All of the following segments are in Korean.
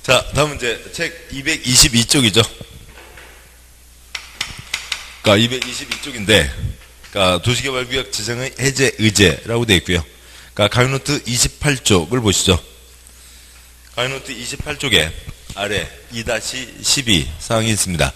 자, 다음은 이제 책 222쪽이죠. 그러니까 222쪽인데, 그러니까 도시개발구역 지정의 해제 의제라고 되어 있고요. 그러니까 가이노트 28쪽을 보시죠. 가이노트 28쪽에 아래 2-12 사항이 있습니다.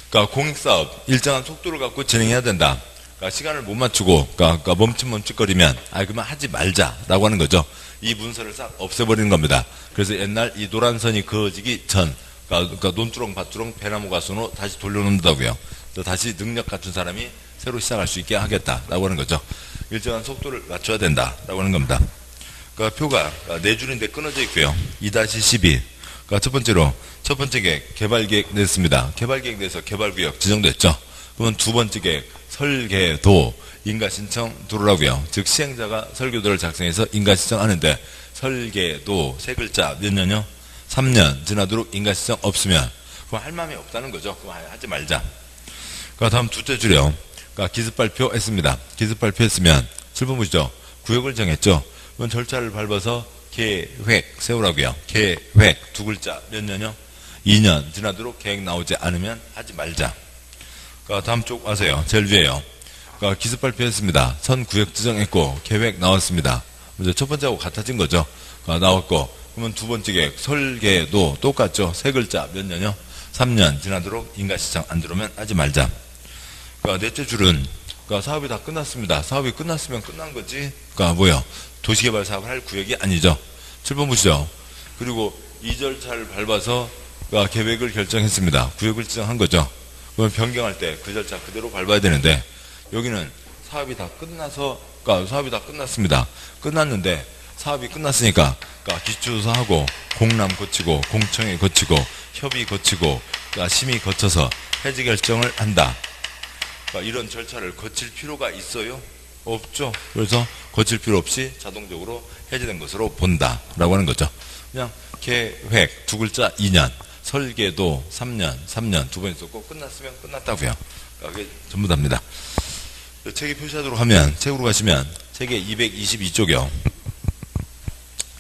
그러니까 공익사업 일정한 속도를 갖고 진행해야 된다. 그러니까 시간을 못 맞추고, 그러니까 멈칫멈칫거리면, 그러면 하지 말자라고 하는 거죠. 이 문서를 싹 없애버리는 겁니다. 그래서 옛날 이 노란 선이 그어지기 전, 그러니까 논두렁, 밭두렁, 배나무 가수로 다시 돌려놓는다고요. 그래서 다시 능력 갖춘 사람이 새로 시작할 수 있게 하겠다라고 하는 거죠. 일정한 속도를 맞춰야 된다라고 하는 겁니다. 그러니까 표가 4줄인데 끊어져 있고요. 2-12. 그러니까 첫 번째 계획, 개발계획 냈습니다. 개발계획 내에서 개발구역 지정됐죠. 그러면 두 번째 계획, 설계도, 인가신청 들어오라고요. 즉 시행자가 설계도를 작성해서 인가신청하는데 설계도 세 글자 몇 년요? 3년 지나도록 인가신청 없으면 그럼 할 마음이 없다는 거죠. 그럼 하지 말자. 그러니까 다음 둘째 줄이요. 그러니까 기습발표 했습니다. 기습발표 했으면 7번 보시죠. 구역을 정했죠. 그럼 절차를 밟아서 계획 세우라고요. 계획 두 글자 몇 년요? 2년 지나도록 계획 나오지 않으면 하지 말자. 그러니까 다음 쪽 와서요. 제일 위에요. 그러니까 기습 발표했습니다. 선 구역 지정했고 계획 나왔습니다. 먼저 첫 번째하고 같아진 거죠. 그러니까 나왔고 그러면 두 번째 계획 설계도 똑같죠. 세 글자 몇 년요? 3년 지나도록 인가시청 안 들어오면 하지 말자. 그러니까 넷째 줄은 그러니까 사업이 다 끝났습니다. 사업이 끝났으면 끝난 거지. 그러니까 뭐요? 도시개발 사업을 할 구역이 아니죠. 7번 보시죠. 그리고 이 절차를 밟아서 그러니까 계획을 결정했습니다. 구역을 지정한 거죠. 그러면 변경할 때 그 절차 그대로 밟아야 되는데 여기는 사업이 다 끝나서, 그러니까 사업이 다 끝났습니다. 끝났는데 사업이 끝났으니까, 그러니까 기초조사하고 공람 거치고 공청회 거치고 협의 거치고 그러니까 심의 거쳐서 해지 결정을 한다. 그러니까 이런 절차를 거칠 필요가 있어요? 없죠. 그래서 거칠 필요 없이 자동적으로 해제된 것으로 본다라고 하는 거죠. 그냥 계획 두 글자 2년, 설계도 3년 두 번 있었고 끝났으면 끝났다고요. 그러니까 그게 전부 답니다. 책에 표시하도록 하면 책으로 가시면 책의 222쪽이요.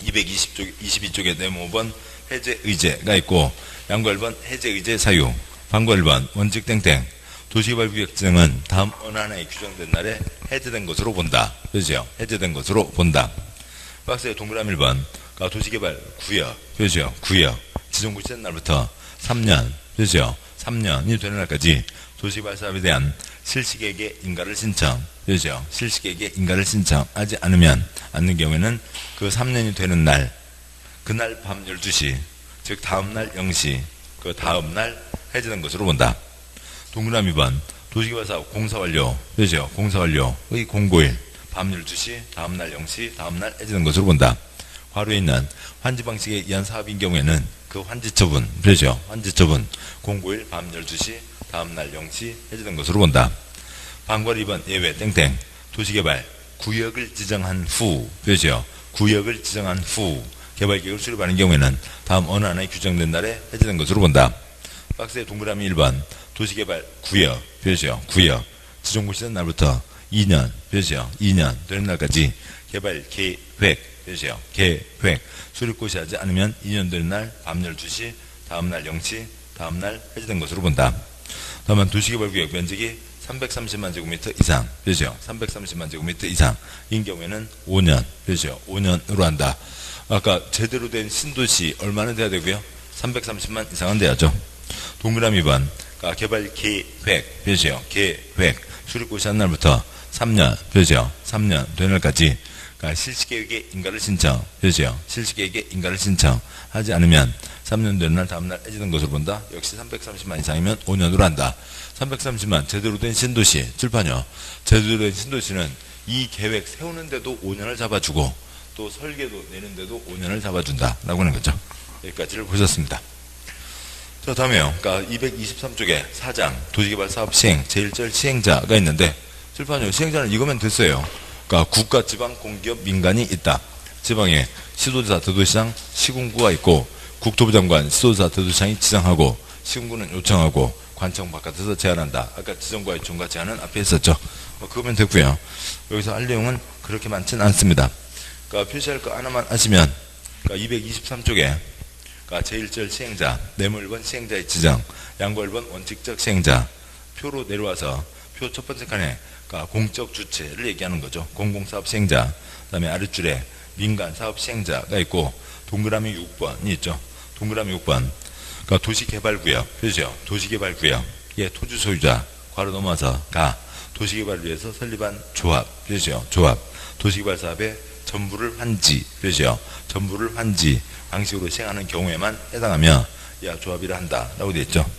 222쪽에 네모 5번 해제 의제가 있고 양과 1번 해제 의제 사유, 방과 1번 원칙 땡땡. 도시개발구역 지정은 다음 어느 하나에 규정된 날에 해제된 것으로 본다. 그렇죠? 해제된 것으로 본다. 박스에 동그라미 1번 그러니까 도시개발 구역, 그렇죠? 구역 지정 구시된 날부터 3년, 그렇죠? 3년이 되는 날까지 도시개발 사업에 대한 실시계획의 인가를 신청, 그렇죠? 실시계획의 인가를 신청하지 않는 경우에는 그 3년이 되는 날, 그날 밤 12시, 즉 다음날 0시, 그 다음날 해제된 것으로 본다. 동그라미 2번 도시개발 사업 공사 완료, 그렇죠? 공사 완료의 공고일, 밤 12시, 다음날 0시, 다음날 해제된 것으로 본다. 괄호에 있는 환지 방식에 의한 사업인 경우에는 그 환지 처분, 그렇죠? 환지 처분, 공고일 밤 12시, 다음날 0시 해제된 것으로 본다. 방과 2번 예외 땡땡 도시개발 구역을 지정한 후, 그렇죠? 구역을 지정한 후 개발계획을 수립하는 경우에는 다음 어느 하나에 규정된 날에 해제된 것으로 본다. 박스의 동그라미 1번 도시개발 구역, 그렇죠? 구역 지정 고시된 날부터 2년, 그렇죠? 2년 되는 날까지 개발 계획, 그렇죠? 계획 수립 고시하지 않으면 2년 되는 날 밤 12시, 다음날 0시, 다음날 해제된 것으로 본다. 다만 도시개발구역 면적이 330만 제곱미터 이상, 그렇죠? 330만 제곱미터 이상인 경우에는 5년, 그렇죠? 5년으로 한다. 아까 제대로 된 신도시 얼마나 돼야 되고요? 330만 이상은 돼야죠. 동그라미 2번 그러니까 개발 계획, 그렇죠? 계획 수립고시한 날부터 3년, 그렇죠? 3년 되는 날까지 그러니까 실시계획의 인가를 신청, 그렇죠? 실시계획의 인가를 신청하지 않으면 3년 되는 날 다음날 해제된 것으로 본다. 역시 330만 이상이면 5년으로 한다. 330만 제대로 된 신도시, 칠판이요. 제대로 된 신도시는 이 계획 세우는데도 5년을 잡아주고 또 설계도 내는데도 5년을 잡아준다라고 하는 거죠. 여기까지를 보셨습니다. 자, 다음에요. 그러니까 223쪽에 4장 도시개발 사업 시행 제1절 시행자가 있는데 칠판이요. 시행자는 이거면 됐어요. 그러니까 국가, 지방, 공기업, 민간이 있다. 지방에 시도지사, 대도시장, 시군구가 있고 국토부 장관, 시도지사, 대도시장이 지정하고 시군구는 요청하고 관청 바깥에서 제한한다. 아까 지정과 요청과 제한은 앞에 있었죠. 그거면 됐고요. 여기서 할 내용은 그렇게 많지는 않습니다. 그러니까 표시할 거 하나만 하시면 그러니까 223쪽에 그러니까 제1절 시행자, 네모 1번 시행자의 지정, 양과 1번 원칙적 시행자. 표로 내려와서 표 첫 번째 칸에 그러니까 공적 주체를 얘기하는 거죠. 공공사업 시행자. 그다음에 아랫줄에 민간 사업 시행자가 있고 동그라미 6번이 있죠. 동그라미 6번. 그러니까 도시개발구역, 표시요. 도시개발구역. 예, 토지 소유자. 괄호 넘어서 가. 도시개발을 위해서 설립한 조합, 표시요. 조합. 도시개발 사업의 전부를 환지, 표시요. 전부를 환지 방식으로 시행하는 경우에만 해당하며 야 조합이라 한다라고 되어 있죠.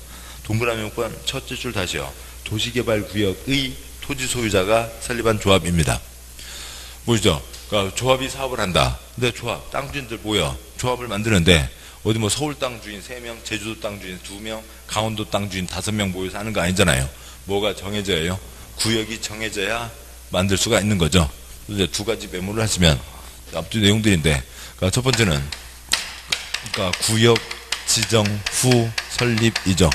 동그라미 6번 첫째 줄 다시요. 도시개발구역의 토지 소유자가 설립한 조합입니다. 보이죠? 그러니까 조합이 사업을 한다. 근데 조합, 땅 주인들 모여 조합을 만드는데 어디 뭐 서울 땅 주인 3명, 제주도 땅 주인 2명, 강원도 땅 주인 5명 모여서 하는 거 아니잖아요. 뭐가 정해져요? 구역이 정해져야 만들 수가 있는 거죠. 이제 두 가지 메모를 하시면 앞뒤 내용들인데, 그러니까 첫 번째는 그러니까 구역 지정 후 설립이죠.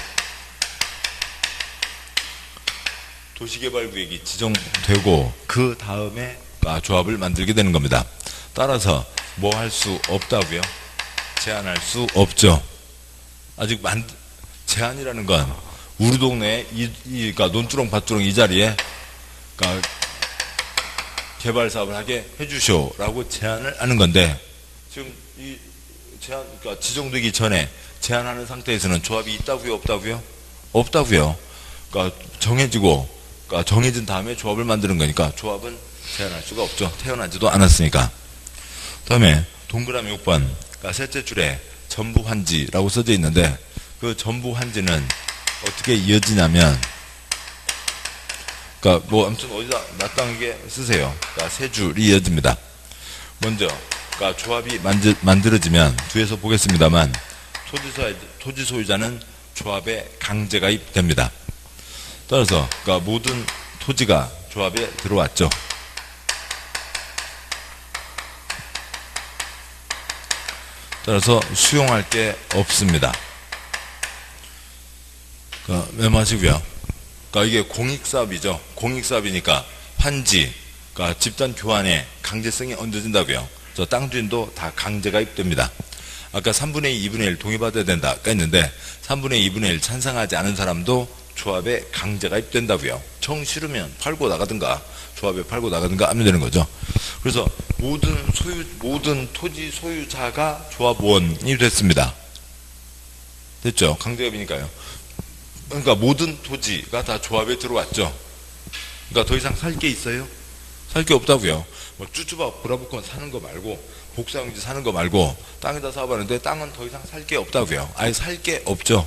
도시개발구역이 지정되고 그 다음에 조합을 만들게 되는 겁니다. 따라서 뭐 할 수 없다고요? 제한할 수 없죠. 아직 제한이라는 건 우리 동네에 그러니까 논두렁 밭두렁 이 자리에 그러니까 개발 사업을 하게 해주쇼라고 제한을 하는 건데, 지금 이 제한 그러니까 지정되기 전에 제한하는 상태에서는 조합이 있다고요, 없다고요? 없다고요. 그러니까 그러니까 정해진 다음에 조합을 만드는 거니까 조합은 제한할 수가 없죠. 태어나지도 않았으니까. 다음에 동그라미 6번. 그러니까 셋째 줄에 전부 환지라고 써져 있는데 그 전부 환지는 어떻게 이어지냐면, 그러니까 뭐 아무튼 어디다 마땅하게 쓰세요. 그러니까 세 줄이 이어집니다. 먼저 그러니까 조합이 만들어지면 뒤에서 보겠습니다만 토지 소유자는 조합에 강제 가입됩니다. 따라서 그러니까 모든 토지가 조합에 들어왔죠. 따라서 수용할 게 없습니다. 그러니까 메모하시고요. 그러니까 이게 공익사업이죠. 공익사업이니까 환지, 그러니까 집단 교환에 강제성이 얹어진다고요. 저 땅 주인도 다 강제 가입됩니다. 아까 3분의 2, 2분의 1 동의받아야 된다 했는데 3분의 2분의 1 찬성하지 않은 사람도 조합에 강제 가입된다고요. 정 싫으면 팔고 나가든가 조합에 팔고 나가든가 하면 되는 거죠. 그래서 모든 토지 소유자가 조합원이 됐습니다. 됐죠? 강제가입이니까요. 그러니까 모든 토지가 다 조합에 들어왔죠. 그러니까 더 이상 살 게 있어요? 살 게 없다고요. 뭐 쭈쭈바 브라보콘 사는 거 말고 복사용지 사는 거 말고 땅에다 사업하는데 땅은 더 이상 살 게 없다고요. 아예 살 게 없죠.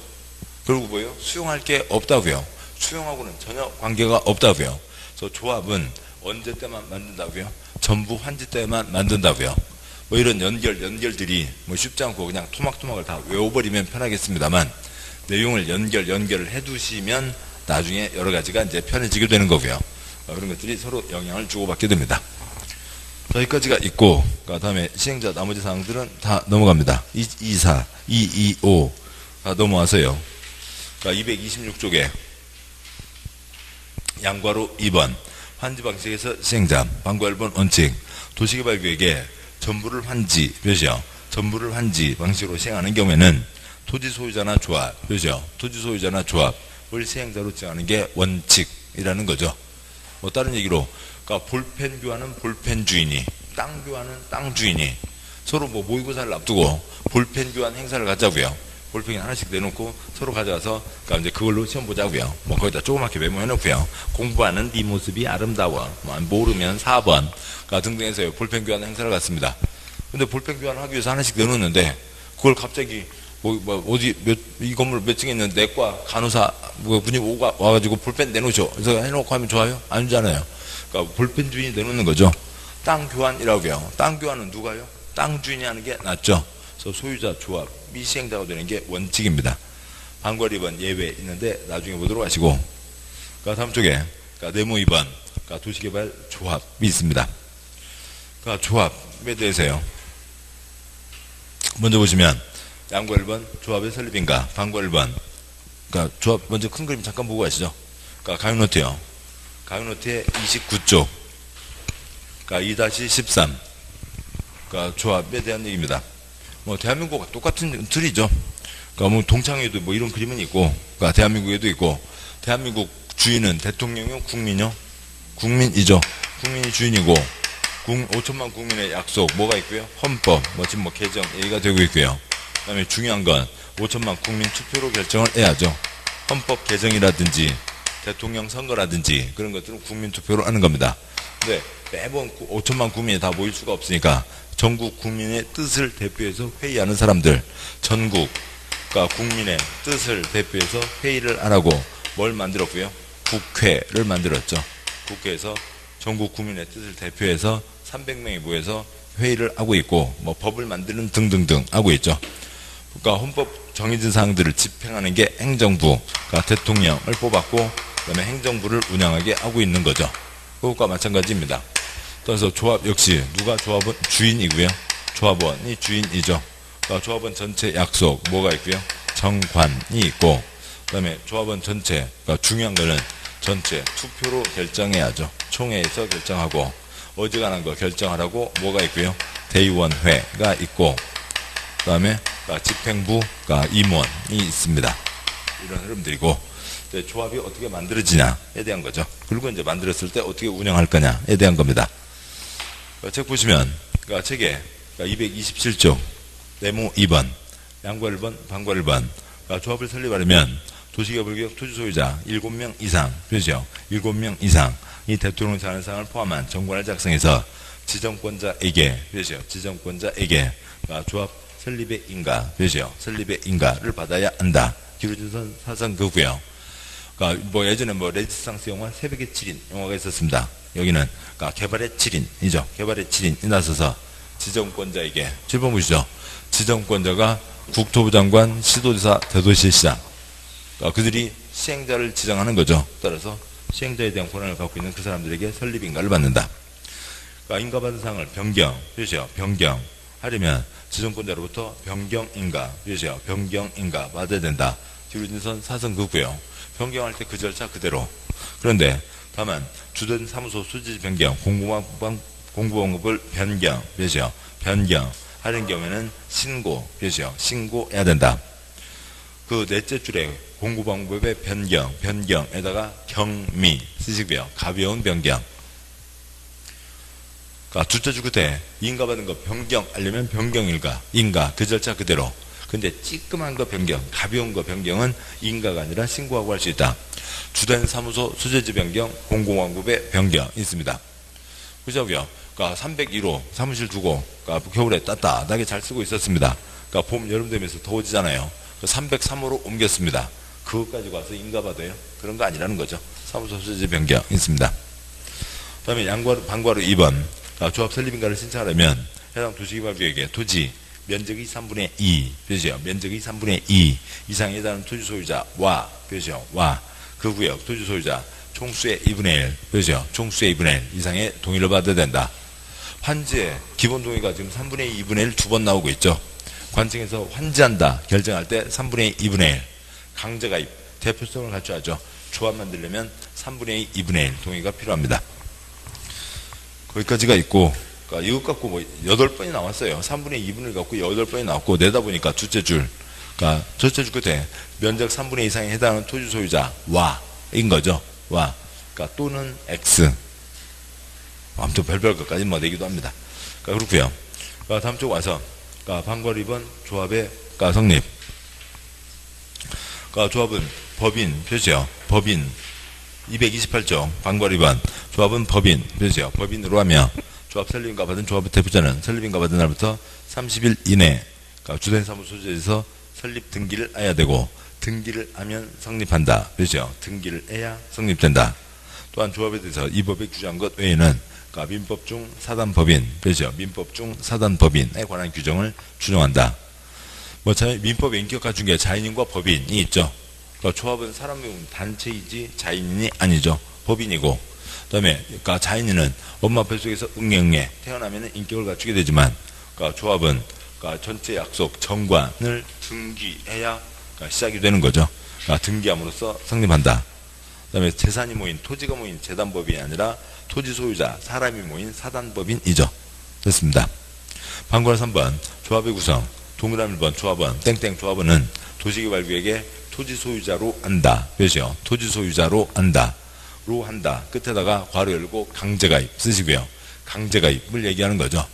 그리고 뭐예요? 수용할 게 없다고요. 수용하고는 전혀 관계가 없다고요. 그래서 조합은 언제 때만 만든다고요? 전부 환지 때만 만든다고요. 뭐 이런 연결들이 뭐 쉽지 않고 그냥 토막토막을 다 외워버리면 편하겠습니다만 내용을 연결을 해두시면 나중에 여러 가지가 이제 편해지게 되는 거고요. 그런 것들이 서로 영향을 주고받게 됩니다. 자, 여기까지가 있고, 그 다음에 시행자 나머지 사항들은 다 넘어갑니다. 224, 225 다 넘어와서요. 그러니까 226쪽에 양괄호 2번 환지 방식에서 시행자 방과 1번 원칙 도시개발구역에 전부를 환지 표시요. 전부를 환지 방식으로 시행하는 경우에는 토지 소유자나 조합 표시요. 토지 소유자나 조합을 시행자로 지정하는 게 원칙이라는 거죠. 뭐 다른 얘기로 그러니까 볼펜 교환은 볼펜 주인이, 땅 교환은 땅 주인이 서로 뭐 모의고사를 앞두고 볼펜 교환 행사를 가자고요. 볼펜 하나씩 내놓고 서로 가져가서 그러니까 이제 그걸로 시험 보자고요. 뭐 거기다 조그맣게 메모해놓고요. 공부하는 네 모습이 아름다워. 뭐 모르면 4번 그러니까 등등해서 볼펜 교환 행사를 갔습니다. 근데 볼펜 교환을 하기 위해서 하나씩 내놓는데 그걸 갑자기 이 건물 몇 층에 있는 내과 간호사 분이 와가지고 볼펜 내놓으셔. 그래서 해놓고 하면 좋아요? 아니잖아요. 그러니까 볼펜 주인이 내놓는 거죠. 땅 교환이라고요. 땅 교환은 누가요? 땅 주인이 하는 게 낫죠. 그래서 소유자 조합이 시행자가 되는 게 원칙입니다. 방과 2번 예외 있는데 나중에 보도록 하시고, 그러니까 다음 쪽에 그러니까 네모 2번 그러니까 도시개발 조합이 있습니다. 그러니까 조합에 대해서요. 먼저 보시면 양과 1번 조합의 설립인가, 방과 1번 그러니까 조합 먼저 큰 그림 잠깐 보고 가시죠. 그러니까 가용노트요. 가용노트의 29쪽 그러니까 2-13 그러니까 조합에 대한 얘기입니다. 뭐 대한민국과 똑같은 틀이죠. 그러니까 뭐 동창회도 뭐 이런 그림은 있고, 그러니까 대한민국에도 있고, 대한민국 주인은 대통령이요, 국민요? 국민이죠. 국민이 주인이고, 5천만 국민의 약속 뭐가 있고요? 헌법, 뭐 지금 뭐 개정 얘기가 되고 있고요. 그다음에 중요한 건 5천만 국민 투표로 결정을 해야죠. 헌법 개정이라든지 대통령 선거라든지 그런 것들은 국민 투표로 하는 겁니다. 근데 매번 5천만 국민이 다 모일 수가 없으니까 전국 국민의 뜻을 대표해서 회의하는 사람들, 전국 그러니까 국민의 뜻을 대표해서 회의를 하라고 뭘 만들었고요? 국회를 만들었죠. 국회에서 전국 국민의 뜻을 대표해서 300명이 모여서 회의를 하고 있고, 뭐 법을 만드는 등등등 하고 있죠. 그러니까 헌법 정해진 사항들을 집행하는 게 행정부, 그러니까 대통령을 뽑았고, 그다음에 행정부를 운영하게 하고 있는 거죠. 그것과 마찬가지입니다. 그래서 조합 역시 누가 조합은 주인이고요. 조합원이 주인이죠. 그러니까 조합원 전체 약속 뭐가 있고요. 정관이 있고, 그다음에 조합원 전체, 그러니까 중요한 거는 전체 투표로 결정해야죠. 총회에서 결정하고, 어지간한 거 결정하라고 뭐가 있고요. 대의원회가 있고, 그다음에 집행부가 임원이 있습니다. 이런 흐름들이고, 조합이 어떻게 만들어지냐에 대한 거죠. 그리고 이제 만들었을 때 어떻게 운영할 거냐에 대한 겁니다. 책 보시면, 책에 227쪽 네모 2번, 양과 1번, 방과 1번, 조합을 설립하려면 도시개발구역 토지소유자 7명 이상, 그렇죠? 7명 이상, 이 대통령 자한사항을 포함한 정관을 작성해서 지정권자에게, 그렇죠? 지정권자에게 조합 설립의 인가, 그렇죠? 설립의 인가를 받아야 한다. 기울어진 사상 그고요. 그러니까 뭐 예전에 뭐 레지스탕스 영화 새벽의 7인 영화가 있었습니다. 여기는 그러니까 개발의 7인이죠. 개발의 7인이 나서서 지정권자에게 7번 보시죠. 지정권자가 국토부 장관, 시도지사, 대도시시장. 그러니까 그들이 시행자를 지정하는 거죠. 따라서 시행자에 대한 권한을 갖고 있는 그 사람들에게 설립인가를 받는다. 그러니까 인가받은 사항을 변경, 그렇죠? 변경하려면 지정권자로부터 변경인가, 그렇죠? 변경인가 받아야 된다. 기울어진 선 사성그고요. 변경할 때 그 절차 그대로. 그런데 다만 주된 사무소 수지 변경, 공부방법을 변경, 그렇죠? 변경하는 경우에는 신고, 그렇죠? 신고해야 된다. 그 넷째 줄에 공구방법의 변경에다가 경미 쓰시고요. 가벼운 변경. 그러니까 둘째 줄 끝에 인가받은 거 변경하려면 변경일가, 인가 그 절차 그대로. 근데 찌끔한 거 변경, 가벼운 거 변경은 인가가 아니라 신고하고 할 수 있다. 주된 사무소 수재지 변경, 공공방법의 변경 있습니다. 그죠요? 그러니까 301호 사무실 두고 그러니까 겨울에 따뜻하게 잘 쓰고 있었습니다. 그러니까 봄, 여름 되면서 더워지잖아요. 303호로 옮겼습니다. 그것 가지고 와서 인가받아요? 그런 거 아니라는 거죠. 사무소 수재지 변경 있습니다. 그 다음에 방과로 2번 조합 설립인가를 신청하려면 해당 도시개발구역의 토지 면적이 3분의 2, 그렇죠? 면적이 3분의 2 이상에 해당하는 토지 소유자와, 그렇죠? 그 구역 토지 소유자 총수의 2분의 1, 그렇죠? 총수의 2분의 1 이상의 동의를 받아야 된다. 환지의 기본 동의가 지금 3분의 2분의 1 두 번 나오고 있죠. 관청에서 환지한다 결정할 때 3분의 2분의 1 강제가입 대표성을 갖춰야죠. 조합 만들려면 3분의 2분의 1 동의가 필요합니다. 거기까지가 있고, 그러니까 이것 갖고 뭐 8번이 나왔어요. 3분의 2분을 갖고 8번이 나왔고, 내다 보니까 둘째 줄, 그러니까 첫째 줄 끝에 면적 3분의 2 이상에 해당하는 토지 소유자 와인 거죠. 와. 그러니까 또는 X. 아무튼 별별 것까지 뭐 내기도 합니다. 그러니까 그렇고요. 그러니까 다음 쪽 와서 그러니까 방과로 2번 조합의 그러니까 성립. 그러니까 조합은 법인 표시요. 법인 228조 방과로 2번 조합은 법인 표시요. 법인으로 하며 조합 설립인가 받은 조합의 대표자는 설립인가 받은 날부터 30일 이내 그러니까 주된 사무소에서 설립 등기를 해야 되고 등기를 하면 성립한다. 그렇죠? 등기를 해야 성립된다. 또한 조합에 대해서 이 법에 규정한 것 외에는 그러니까 민법 중 사단법인, 그렇죠? 민법 중 사단법인에 관한 규정을 준용한다. 뭐 민법에 인격화 중에 자인인과 법인이 있죠. 그러니까 조합은 사람의 단체이지 자인이 아니죠. 법인이고. 그다음에 그러니까 자인은 엄마 뱃속에서 응애 태어나면 인격을 갖추게 되지만, 그러니까 조합은 그러니까 전체 약속 정관을 등기해야 그러니까 시작이 되는 거죠. 그러니까 등기함으로써 성립한다. 그다음에 재산이 모인 토지가 모인 재단법인이 아니라 토지 소유자 사람이 모인 사단법인이죠. 됐습니다. 방과로 3번 조합의 구성 동그라미 1번 조합원, 땡땡 조합원은 도시개발구역의 토지 소유자로 한다. 그죠? 토지 소유자로 한다. 로 한다. 끝에다가 괄호 열고 강제가입 쓰시고요. 강제가입을 얘기하는 거죠.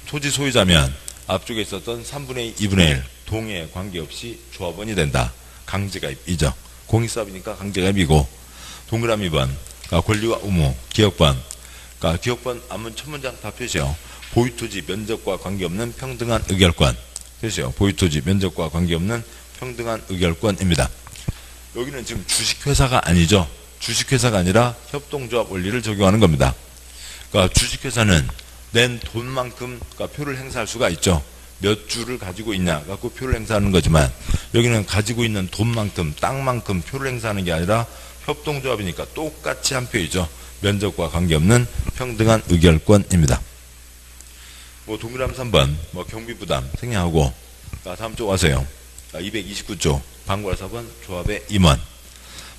토지 소유자면 앞쪽에 있었던 3분의 2, 2분의 1 동의에 관계없이 조합원이 된다. 강제가입이죠. 공익사업이니까 강제가입이고 동그라미 2번 권리와 의무 기억번 기억번 앞문 첫 문장 다 표시요. 보유토지 면적과 관계없는 평등한 의결권 표시요. 보유토지 면적과 관계없는 평등한 의결권입니다. 여기는 지금 주식회사가 아니죠. 주식회사가 아니라 협동조합 원리를 적용하는 겁니다. 그러니까 주식회사는 낸 돈만큼 표를 행사할 수가 있죠. 몇 주를 가지고 있냐 갖고 표를 행사하는 거지만 여기는 가지고 있는 돈만큼 땅만큼 표를 행사하는 게 아니라 협동조합이니까 똑같이 한 표이죠. 면적과 관계없는 평등한 의결권입니다. 동그라미 3번 경비부담 생략하고 다음 쪽 와서요. 229조 방과후 4번 조합의 임원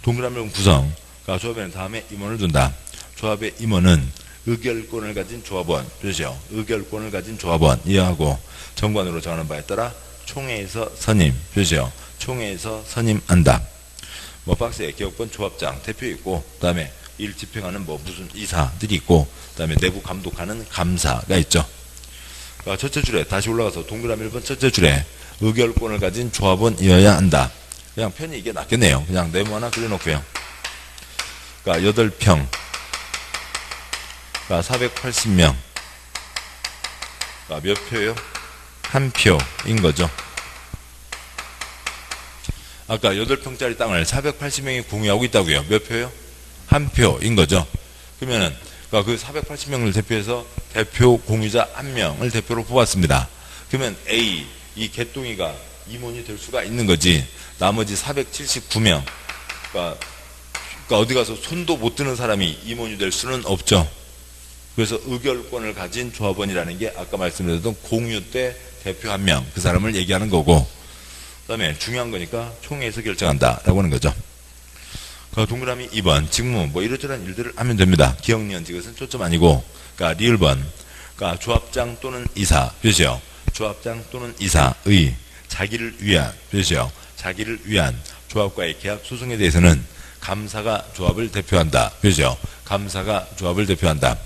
동그라미 구성 조합에는 다음에 임원을 둔다. 조합의 임원은 의결권을 가진 조합원 그렇죠. 의결권을 가진 조합원 이해하고 정관으로 정하는 바에 따라 총회에서 선임 그렇죠. 총회에서 선임한다. 박스에 기업권 조합장 대표 있고 그다음에 일 집행하는 무슨 이사들이 있고 그다음에 내부 감독하는 감사가 있죠. 첫째 줄에 다시 올라가서 동그라미 1번 첫째 줄에 의결권을 가진 조합원이어야 한다. 그냥 편히 이게 낫겠네요. 그냥 네모 하나 그려놓고요. 8평 480명 몇 표요? 한 표인 거죠. 아까 8평짜리 땅을 480명이 공유하고 있다고요. 몇 표요? 한 표인 거죠. 그러면은 그 480명을 대표해서 대표 공유자 1명을 대표로 뽑았습니다. 그러면 A 이 개똥이가 임원이 될 수가 있는 거지. 나머지 479명 그러니까 어디 가서 손도 못 드는 사람이 임원이 될 수는 없죠. 그래서 의결권을 가진 조합원이라는 게 아까 말씀드렸던 공유 때 대표 1명 그 사람을 얘기하는 거고 그 다음에 중요한 거니까 총회에서 결정한다라고 하는 거죠. 동그라미 2번 직무 이러저러한 일들을 하면 됩니다. 기억니은 이것은 초점 아니고 리을번 조합장 또는 이사 표시요. 조합장 또는 이사의 자기를 위한 표시요. 자기를 위한 조합과의 계약 소송에 대해서는 감사가 조합을 대표한다. 표시요. 감사가 조합을 대표한다.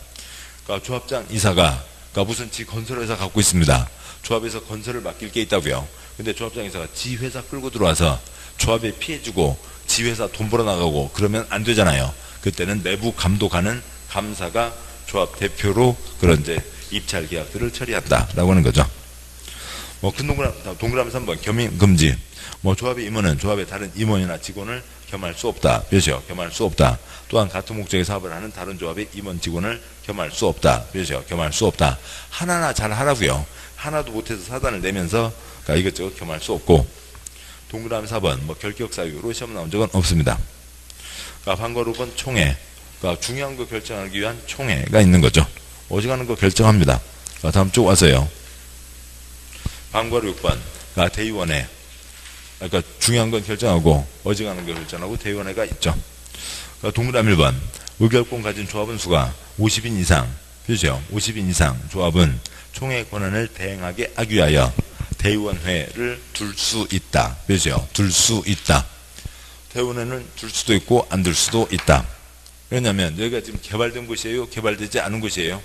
조합장 이사가 무슨 지 건설회사 갖고 있습니다. 조합에서 건설을 맡길 게 있다고요. 근데 조합장 이사가 지 회사 끌고 들어와서 조합에 피해주고 지 회사 돈 벌어나가고 그러면 안 되잖아요. 그때는 내부 감독하는 감사가 조합 대표로 그런 이제 입찰 계약들을 처리한다라고 하는 거죠. 큰 동그라미 3번 겸임 금지. 조합의 임원은 조합의 다른 임원이나 직원을 겸할 수 없다. 몇이요? 겸할 수 없다. 또한 같은 목적의 사업을 하는 다른 조합의 임원 직원을 겸할 수 없다. 몇이요? 겸할 수 없다. 하나나 잘 하라고요. 하나도 못해서 사단을 내면서 이것저것 겸할 수 없고. 동그라미 4번 결격 사유로 시험 나온 적은 없습니다. 방과후 5번 총회. 중요한 거 결정하기 위한 총회가 있는 거죠. 어지간한 거 결정합니다. 다음 쪽 와서요. 방과후 6번 대의원회. 그러니까 중요한 건 결정하고 어지간한 걸 결정하고 대의원회가 있죠. 동그라미 1번 의결권 가진 조합원 수가 50인 이상 그죠? 50인 이상 조합은 총회 권한을 대행하게 하기 위하여 대의원회를 둘 수 있다. 그죠? 둘 수 있다. 대의원회는 둘 수도 있고 안 둘 수도 있다. 왜냐하면 여기가 지금 개발된 곳이에요? 개발되지 않은 곳이에요?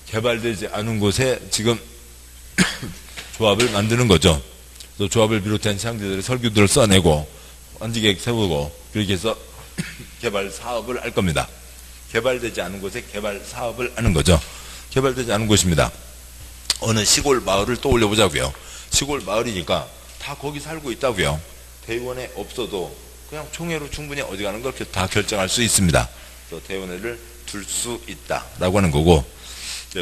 개발되지 않은 곳에 지금 조합을 만드는 거죠. 또 조합을 비롯한 시행자들의 설계들을 써내고 안지계획 세우고 그렇게 해서 개발 사업을 할 겁니다. 개발되지 않은 곳에 개발 사업을 하는 거죠. 개발되지 않은 곳입니다. 어느 시골 마을을 떠올려 보자고요. 시골 마을이니까 다 거기 살고 있다고요. 대의원회 없어도 그냥 총회로 충분히 어디 가는 걸 다 결정할 수 있습니다. 그래서 대의원회를 둘 수 있다라고 하는 거고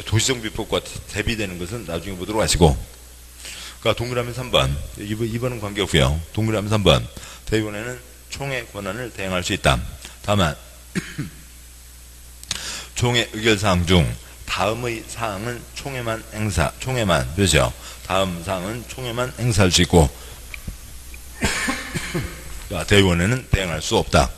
도시정비법과 대비되는 것은 나중에 보도록 하시고 동그라미 3번 2번은 관계없고요. 동그라미 3번 대의원회는 총회 권한을 대행할 수 있다. 다만 총회 의결사항 중 다음의 사항은 총회만 그죠? 다음 사항은 총회만 행사할 수 있고 대의원회는 대행할 수 없다.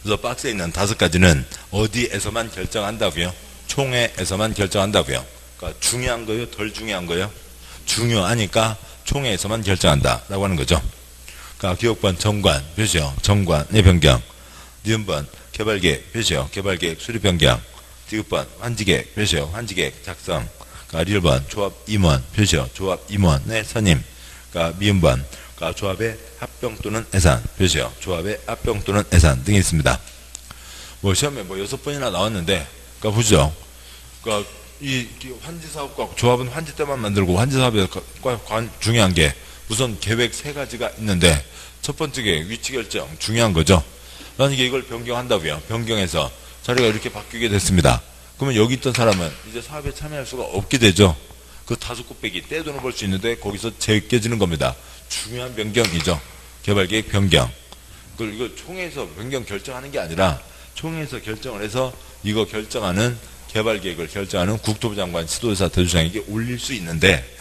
그래서 박스에 있는 5가지는 어디에서만 결정한다고요? 총회에서만 결정한다고요. 그러니까 중요한 거요? 덜 중요한 거요? 중요하니까 총회에서만 결정한다라고 하는 거죠. 그러니까 기획번 정관 표시요. 정관의 변경. 니은번 개발계획 표시요. 개발계획 수립 변경. 디귿번 환지계획 표시요. 환지계획 작성. 그러니까 리을번 조합 임원 표시요. 조합 임원의 선임. 그러니까 미음번 그러니까 조합의 합병 또는 해산 표시요. 조합의 합병 또는 해산 등이 있습니다. 뭐 시험에 뭐 6번이나 나왔는데, 그러니까 보시죠. 그러니까 이 환지 사업과 조합은 환지 때만 만들고 환지 사업에 중요한 게 우선 계획 3가지가 있는데 첫 번째 계획 위치 결정 중요한 거죠. 만약에 이걸 변경한다고요. 변경해서 자리가 이렇게 바뀌게 됐습니다. 그러면 여기 있던 사람은 이제 사업에 참여할 수가 없게 되죠. 그 5곱빼기 떼돈을 벌 수 있는데 거기서 제껴지는 겁니다. 중요한 변경이죠. 개발계획 변경. 그걸 이거 총회에서 변경 결정하는 게 아니라 총회에서 결정을 해서 이거 결정하는 개발계획을 결정하는 국토부 장관, 지도자, 대도시장에게 올릴 수 있는데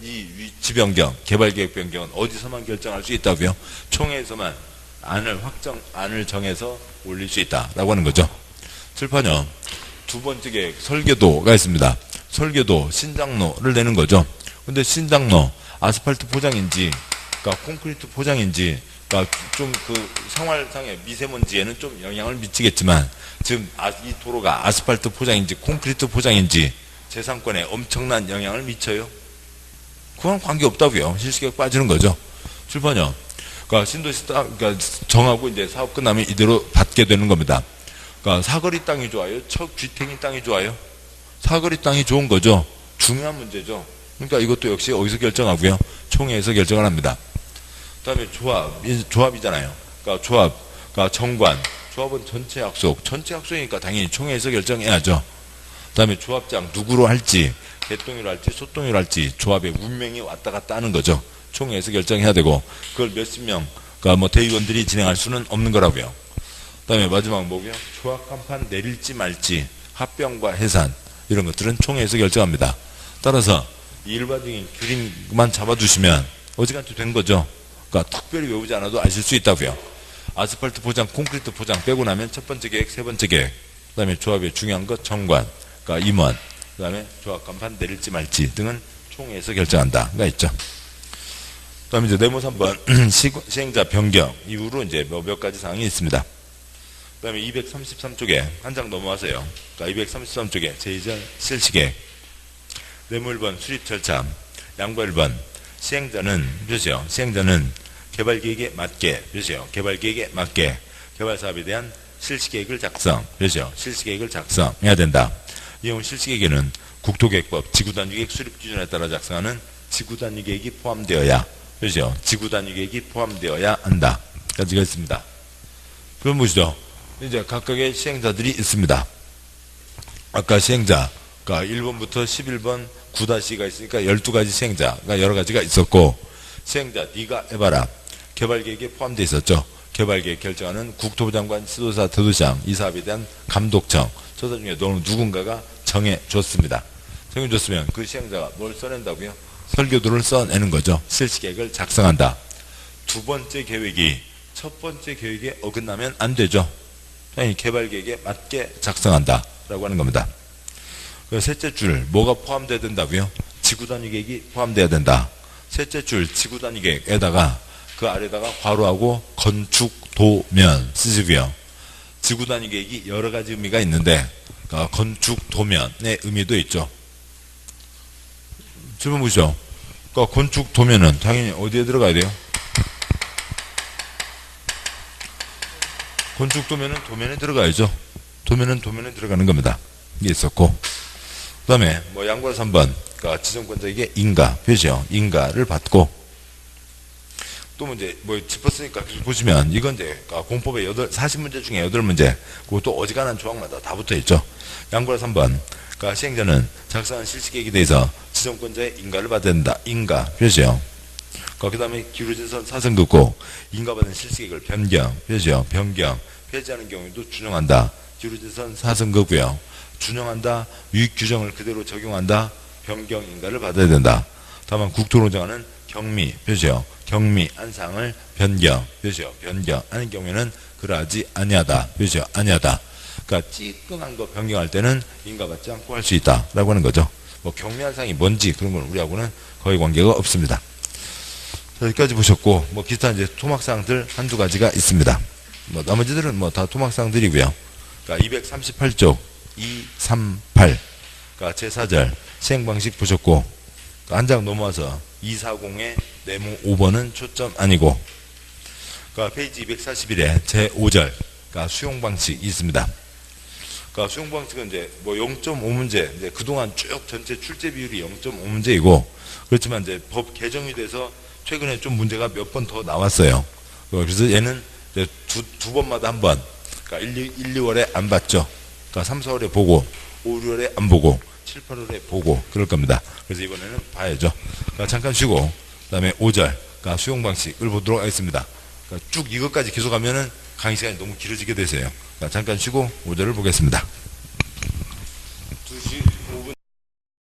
이 위치 변경, 개발계획 변경은 어디서만 결정할 수 있다고요? 총회에서만 안을 정해서 올릴 수 있다라고 하는 거죠. 칠판요. 두 번째 계획 설계도가 있습니다. 설계도 신장로를 내는 거죠. 근데 신장로 아스팔트 포장인지, 그러니까 콘크리트 포장인지, 그러니까 좀 그 생활상의 미세먼지에는 좀 영향을 미치겠지만 지금 이 도로가 아스팔트 포장인지 콘크리트 포장인지 재산권에 엄청난 영향을 미쳐요. 그건 관계없다고요. 실시계획 빠지는 거죠. 출판요. 그러니까 신도시 그러니까 정하고 이제 사업 끝나면 이대로 받게 되는 겁니다. 그러니까 사거리 땅이 좋아요? 척쥐탱이 땅이 좋아요? 사거리 땅이 좋은 거죠. 중요한 문제죠. 그러니까 이것도 역시 어디서 결정하고요? 총회에서 결정을 합니다. 그 다음에 조합이잖아요. 그러니까 조합, 그러니까 정관. 조합은 전체 약속이니까 당연히 총회에서 결정해야죠. 그 다음에 조합장 누구로 할지, 개똥이로 할지, 소똥이로 할지, 조합의 운명이 왔다 갔다 하는 거죠. 총회에서 결정해야 되고, 그걸 몇십 명, 그러니까 뭐 대의원들이 진행할 수는 없는 거라고요. 그 다음에 마지막 뭐고요? 조합 간판 내릴지 말지, 합병과 해산, 이런 것들은 총회에서 결정합니다. 따라서 일반적인 규칙만 잡아두시면 어지간히 된 거죠. 그러니까 특별히 외우지 않아도 아실 수 있다고요. 아스팔트 포장, 콘크리트 포장 빼고 나면 첫 번째 계획, 세 번째 계획, 그 다음에 조합의 중요한 것 정관, 그러니까 임원, 그 다음에 조합 간판 내릴지 말지 등은 총회에서 결정한다가 있죠. 그 다음에 이제 네모 3번 시행자 변경 이후로 이제 몇 가지 사항이 있습니다. 그 다음에 233쪽에 한 장 넘어와서요. 그러니까 233쪽에 제2절 실시계획, 네모 1번 수립 절차, 양보 1번 시행자는 그렇죠. 시행자는 개발계획에 맞게 그렇죠. 개발계획에 맞게 개발사업에 대한 실시계획을 작성 그렇죠. 실시계획을 작성해야 된다. 이 경우 실시계획에는 국토계획법 지구단위계획 수립기준에 따라 작성하는 지구단위계획이 포함되어야 그렇죠. 지구단위계획이 포함되어야 한다. 까지가 있습니다. 그럼 보시죠. 이제 각각의 시행자들이 있습니다. 아까 시행자, 그러니까 1번부터 11번 9-가 있으니까 12가지 시행자가 여러 가지가 있었고, 시행자 네가 해봐라. 개발계획에 포함되어 있었죠. 개발계획 결정하는 국토부 장관, 지도사, 대도시장 이 사업에 대한 감독청, 저사 중에 누군가가 정해줬습니다. 정해줬으면 그 시행자가 뭘 써낸다고요? 설계도를 써내는 거죠. 실시계획을 작성한다. 두 번째 계획이 첫 번째 계획에 어긋나면 안 되죠. 개발계획에 맞게 작성한다 라고 하는 겁니다. 셋째 줄 뭐가 포함되어야 된다고요? 지구단위계획이 포함되어야 된다. 셋째 줄 지구단위계획에다가 그 아래다가 괄호하고 건축도면 쓰시고요. 지구단위계획이 여러 가지 의미가 있는데 건축도면의 의미도 있죠. 질문 보시죠. 그러니까 건축도면은 당연히 어디에 들어가야 돼요? 건축도면은 도면에 들어가야죠. 도면은 도면에 들어가는 겁니다. 이게 있었고, 그 다음에 뭐 양보할 3번 그러니까 지정권자에게 인가 표시요. 인가를 받고, 또 문제 뭐 짚었으니까 보시면 이건 이제 공법의 40문제 중에 8문제, 그것도 어지간한 조항마다 다 붙어 있죠. 양보할 3번 그러니까 시행자는 작성한 실시계획에 대해서 지정권자의 인가를 받아야 된다. 인가 표시요. 그 다음에 기울어진 선 사선 긋고 인가받은 실시계획을 변경 표시요. 변경 폐지하는 경우에도 준용한다. 기울어진 선 사선 긋고요. 준용한다. 유익 규정을 그대로 적용한다. 변경 인가를 받아야 된다. 다만 국토로 정하는 경미 표시요. 경미한 사항을 변경 표시요. 변경하는 경우에는 그러하지 아니하다 표시요. 아니하다. 그러니까 찌끔한 거 변경할 때는 인가받지 않고 할 수 있다라고 하는 거죠. 뭐 경미한 사항이 뭔지 그런 건 우리하고는 거의 관계가 없습니다. 여기까지 보셨고, 뭐 기타 이제 토막사항들 한두 가지가 있습니다. 뭐 나머지들은 뭐 다 토막사항들이고요. 그러니까 238쪽 238, 그러니까 제4절 시행방식 보셨고, 한 장 넘어와서 240의 네모 5번은 초점 아니고, 그러니까 페이지 241에 제5절, 그러니까 수용방식이 있습니다. 그러니까 수용방식은 이제 뭐 0.5문제, 이제 그동안 쭉 전체 출제 비율이 0.5문제이고, 그렇지만 이제 법 개정이 돼서 최근에 좀 문제가 몇 번 더 나왔어요. 그래서 얘는 이제 두 번마다 한 번, 그러니까 1, 2월에 안 봤죠. 그러니까 3, 4월에 보고, 5, 6월에 안 보고, 7, 8월에 보고, 그럴 겁니다. 그래서 이번에는 봐야죠. 그러니까 잠깐 쉬고, 그 다음에 5절, 그러니까 수용방식을 보도록 하겠습니다. 그러니까 쭉 이것까지 계속하면은 강의 시간이 너무 길어지게 되세요. 그러니까 잠깐 쉬고 5절을 보겠습니다. 2시 5분.